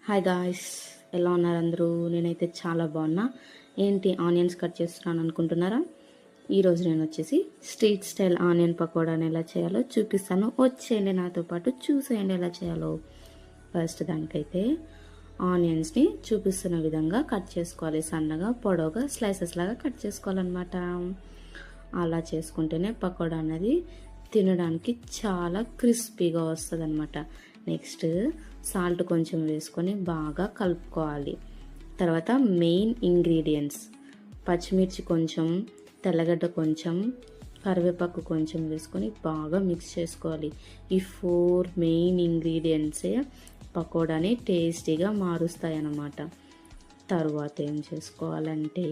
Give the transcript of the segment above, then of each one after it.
Hi guys, ఎలా ఉన్నారు అందరూ? నేనైతే చాలా బాగున్నా. ఏంటి ఆనియన్స్ కట్ చేస్తున్నాను అనుకుంటున్నారా? ఈరోజు నేను వచ్చేసి స్ట్రీట్ స్టైల్ ఆనియన్ పకోడాని ఎలా చేయాలో చూపిస్తాను. వచ్చేయండి నాతో పాటు, చూసేయండి ఎలా చేయాలో. ఫస్ట్ దానికైతే ఆనియన్స్ని చూపిస్తున్న విధంగా కట్ చేసుకోవాలి. సన్నగా పొడవుగా స్లైసెస్ లాగా కట్ చేసుకోవాలన్నమాట. అలా చేసుకుంటేనే పకోడా అనేది తినడానికి చాలా క్రిస్పీగా వస్తుంది అనమాట. నెక్స్ట్ సాల్ట్ కొంచెం వేసుకొని బాగా కలుపుకోవాలి. తర్వాత మెయిన్ ఇంగ్రీడియంట్స్ పచ్చిమిర్చి కొంచెం, తెల్లగడ్డ కొంచెం, కరివేపాకు కొంచెం వేసుకొని బాగా మిక్స్ చేసుకోవాలి. ఈ 4 మెయిన్ ఇంగ్రీడియంట్సే పకోడాని టేస్టీగా మారుస్తాయి అన్నమాట. తర్వాత ఏం చేసుకోవాలంటే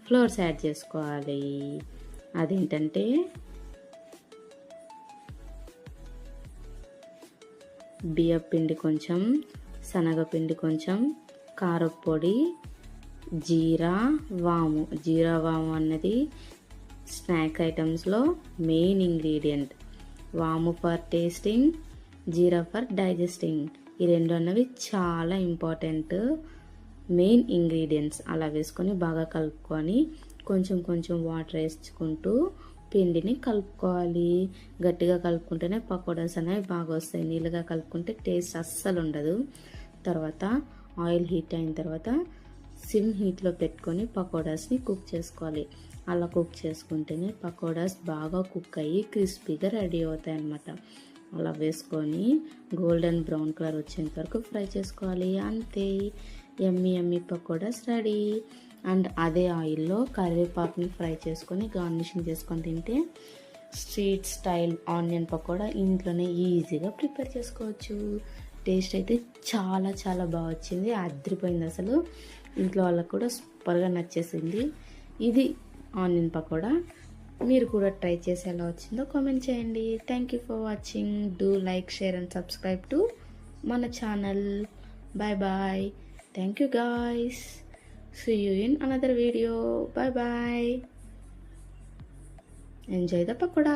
ఫ్లోర్స్ యాడ్ చేసుకోవాలి. అదేంటంటే బియ్యపిండి కొంచెం, శనగపిండి కొంచెం, కారపొడి, జీరా వాము అన్నది స్నాక్ ఐటమ్స్లో మెయిన్ ఇంగ్రీడియంట్. వాము for tasting, jeera for digesting. ఈ రెండు అన్నవి చాలా ఇంపార్టెంట్ మెయిన్ ఇంగ్రీడియంట్స్. అలా వేసుకొని బాగా కలుపుకొని కొంచెం కొంచెం వాటర్ వేసుకుంటూ పిండిని కలుపుకోవాలి. గట్టిగా కలుపుకుంటేనే పకోడాస్ అనేవి బాగా వస్తాయి. నీళ్ళగా కలుపుకుంటే టేస్ట్ అస్సలు ఉండదు. తర్వాత ఆయిల్ హీట్ అయిన తర్వాత సిమ్ హీట్లో పెట్టుకొని పకోడాస్ని కుక్ చేసుకోవాలి. అలా కుక్ చేసుకుంటేనే పకోడాస్ బాగా కుక్ అయ్యి క్రిస్పీగా రెడీ అవుతాయి అన్నమాట. అలా వేసుకొని గోల్డెన్ బ్రౌన్ కలర్ వచ్చేంత వరకు ఫ్రై చేసుకోవాలి. అంతే, యమ్మీ యమ్మీ పకోడాస్ రెడీ. అండ్ అదే ఆయిల్లో కరివేపాకుని ఫ్రై చేసుకొని గార్నిషింగ్ చేసుకొని తింటే స్ట్రీట్ స్టైల్ ఆనియన్ పకోడా ఇంట్లోనే ఈజీగా ప్రిపేర్ చేసుకోవచ్చు. టేస్ట్ అయితే చాలా చాలా బాగా వచ్చింది, అదిరిపోయింది అసలు. ఇంట్లో వాళ్ళకు కూడా సూపర్గా నచ్చేసింది. ఇది ఆనియన్ పకోడా. మీరు కూడా ట్రై చేసి ఎలా వచ్చిందో కామెంట్ చేయండి. Thank you for watching. Do like, share and subscribe to మన channel. Bye bye. Thank you guys. See you in another video. Bye bye. Enjoy the pakoda.